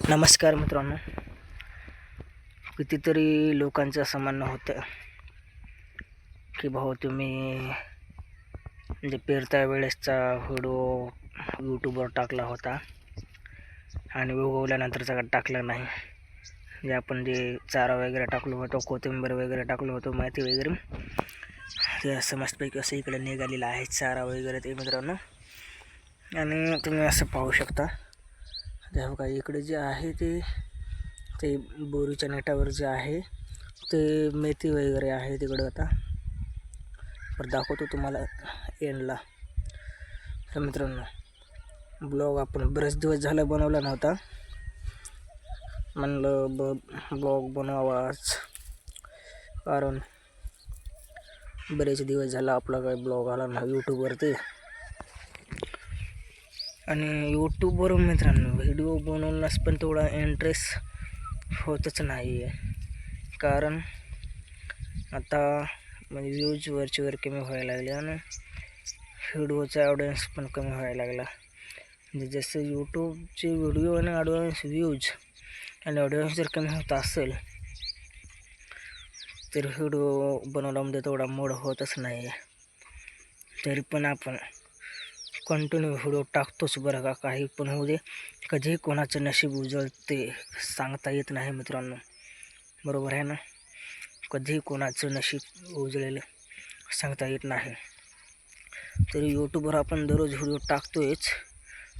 नमस्कार मित्रांनो. कितीतरी लोकांचं असं म्हणणं होतं की भाऊ तुम्ही म्हणजे पेरता वेळेसचा व्हिडिओ यूट्यूबवर टाकला होता आणि उगवल्यानंतरचा टाकला नाही. जे आपण जे चारा वगैरे टाकलो होतो, कोथिंबीर वगैरे टाकलो होतो, माहिती वगैरे ते असं मस्तपैकी असं इकडे निघालेलं आहे चारा वगैरे ते मित्रांनो. आणि तुम्ही असं पाहू शकता तेव्हा का इकडे जे आहे ते बोरीच्या नेटावर जे आहे ते मेथी वगैरे आहे तिकडं. आता तर दाखवतो तुम्हाला एंडला. तर मित्रांनो, ब्लॉग आपण बरेच दिवस झालं बनवला नव्हता, म्हणलं ब्लॉग बनवावाच, कारण बरेच दिवस झाला आपला काही ब्लॉग आला ना यूट्यूबवरती. आणि यूट्यूबवर मित्रांनो व्हिडिओ बनवण्यास पण थोडा इंटरेस्ट होतच नाही आहे, कारण आता म्हणजे व्ह्यूज वरचीवर कमी व्हायला लागले आणि व्हिडिओचा ऑडियन्स पण कमी व्हायला लागला. म्हणजे जसं यूट्यूबचे व्हिडिओ आणि ऑडियन्स व्ह्यूज आणि ऑडियन्स जर कमी होत असेल तर व्हिडिओ बनवण्यामध्ये थोडा मूड होतच नाही आहे. तरी पण आपण कंटिन्यू व्हिडिओ टाकतोच बरं का, काही पण होऊ दे. कधीही कोणाचं नशीब उजळते सांगता येत नाही मित्रांनो, बरोबर आहे ना. कधीही कोणाचं नशीब उजळेलं सांगता येत नाही. तरी यूट्यूबवर आपण दररोज व्हिडिओ टाकतोयच.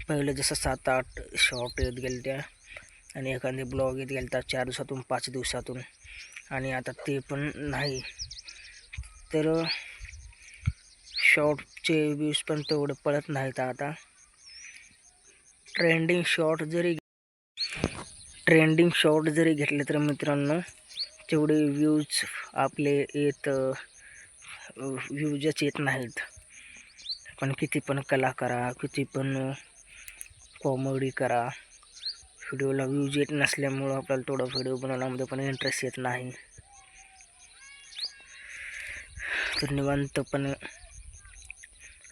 पहिले जसं 7-8 शॉर्ट येत गेले त्या आणि एखादे ब्लॉग येत गेले 4 दिवसातून 5 दिवसातून, आणि आता ते पण नाही. तर शॉर्टचे व्ह्यूज पण तेवढे पडत नाहीत आता. ट्रेंडिंग शॉर्ट जरी घेतले तर मित्रांनो तेवढे व्ह्यूज आपले व्ह्यूजच येत नाहीत. पण किती पण कला करा, किती पण कॉमेडी करा, व्हिडिओला व्ह्यूज येत नसल्यामुळं आपल्याला थोडं व्हिडिओ बनवण्यामध्ये पण इंटरेस्ट येत नाही. तर निवांतपणे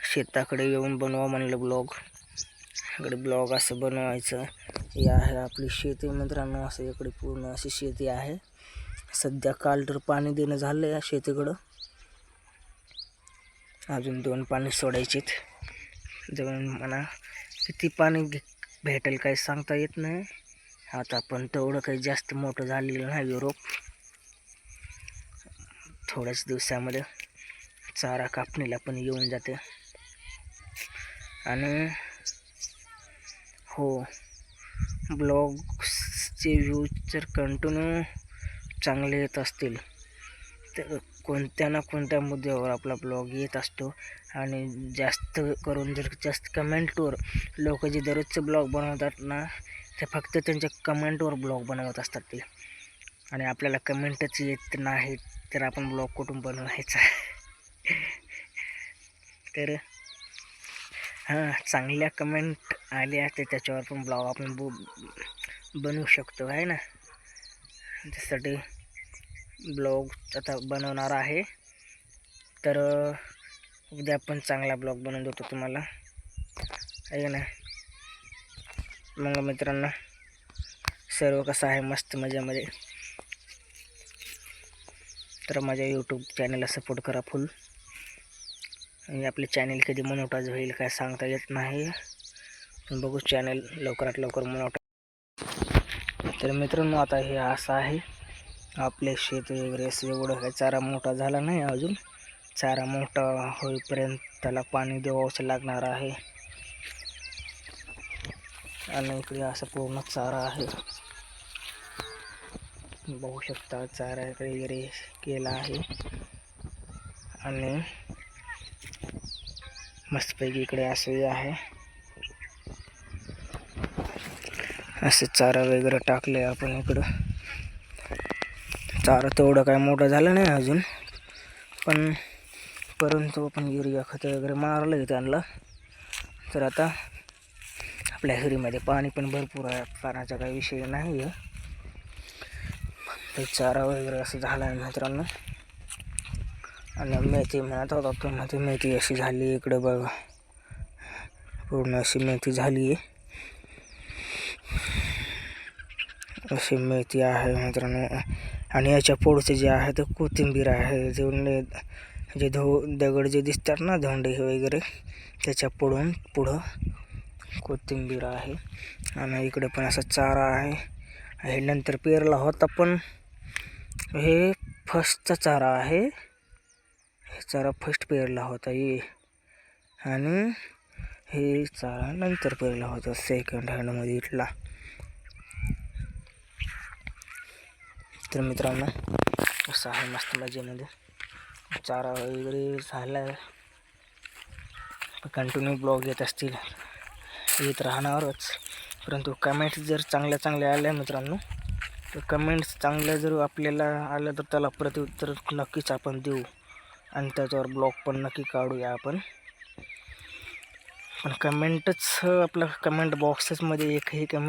शेताकडे येऊन बनवा म्हणलं ब्लॉग. इकडे ब्लॉग असं बनवायचं. हे आहे आपली शेती मित्रांनो, असं इकडे पूर्ण अशी शेती आहे. सध्या काल तर पाणी देणं झालं या शेतीकडं, अजून 2 पाणी सोडायचेत. जाऊन म्हणा किती पाणी भेटेल काही सांगता येत नाही आता. पण तेवढं काही जास्त मोठं झालेलं नाही रोप. थोड्याच दिवसामध्ये चारा कापणीला पण येऊन जाते. आणि हो, ब्लॉग्सचे व्ह्यूज जर कंटिन्यू चांगले येत असतील तर कोणत्या ना कोणत्या मुद्द्यावर आपला ब्लॉग येत असतो. आणि जास्त करून जर जास्त कमेंटवर लोक जे दररोजचे ब्लॉग बनवतात ना, ते फक्त त्यांच्या कमेंटवर ब्लॉग बनवत असतात ते, आणि आपल्याला कमेंटच येत नाही तर आपण ब्लॉग कुठून बनवायचा. तर हां, चांगल्या कमेंट आल्या तर त्याच्यावर पण ब्लॉग आपण बनवू शकतो आहे ना. त्यासाठी ब्लॉग आता बनवणार आहे, तर उद्या पण चांगला ब्लॉग बनवून देतो तुम्हाला आहे ना. मग मित्रांनो, सर्व कसं आहे, मस्त मजामध्ये. तर माझ्या यूट्यूब चॅनलला सपोर्ट करा फुल. आणि आपले चॅनल कधी मोनोटाईज होईल काय सांगता येत नाही, पण बघू चॅनल लवकरात लवकर मोनोटाईज. तर मित्रांनो, आता हे असं आहे आपले शेत वगैरे. एवढं काही चारा मोठा झाला नाही अजून. चारा मोठा होईपर्यंत त्याला पाणी द्यावंच लागणार आहे. आणि इकडे असं पूर्ण चारा आहे, बघू शकता. चारा वगैरे केला आहे आणि मस्तपैकी इकडे असं आहे, असं चारा वगैरे टाकले आपण इकडं. चारा तेवढं काय मोठं झालं नाही अजून, पण परंतु आपण युरिया खत वगैरे मारलं आहे त्यांना. तर आता आपल्या हिरीमध्ये पाणी पण भरपूर आहे, पाण्याचा काही विषय नाही आहे. तर चारा वगैरे असं झाला आहे मित्रांनो. आणि मेथी म्हणत होता तुम्हाला, मेथी अशी झाली इकडे बघा, पूर्ण अशी मेथी झाली आहे. अशी मेथी आहे मित्रांनो. आणि याच्या पुढचे जे आहे ते कोथिंबीर आहे. जे दगड जे दिसतात ना, धोंडे वगैरे, त्याच्या पुढं कोथिंबीर आहे. आणि इकडे पण असा चारा आहे. हे नंतर पेरला होता, पण हे फर्स्टचा चारा आहे. हे चारा फर्स्ट पेरला होता आणि हे चारा नंतर पेरला होता सेकंड हँडमध्ये इथला. तर मित्रांनो असं आहे मस्त मजेमध्ये. चारा वगैरे झाला आहे. कंटिन्यू ब्लॉग येत राहणारच. परंतु कमेंट्स जर चांगल्या आल्या मित्रांनो, तर कमेंट्स चांगल्या जर आपल्याला आल्या तर त्याला प्रत्युत्तर नक्कीच आपण देऊ आणि त्याच्यावर ब्लॉग पण नक्की काढूया आपण. पण कमेंटच आपलं कमेंट बॉक्सेसमध्ये एकही कमेंट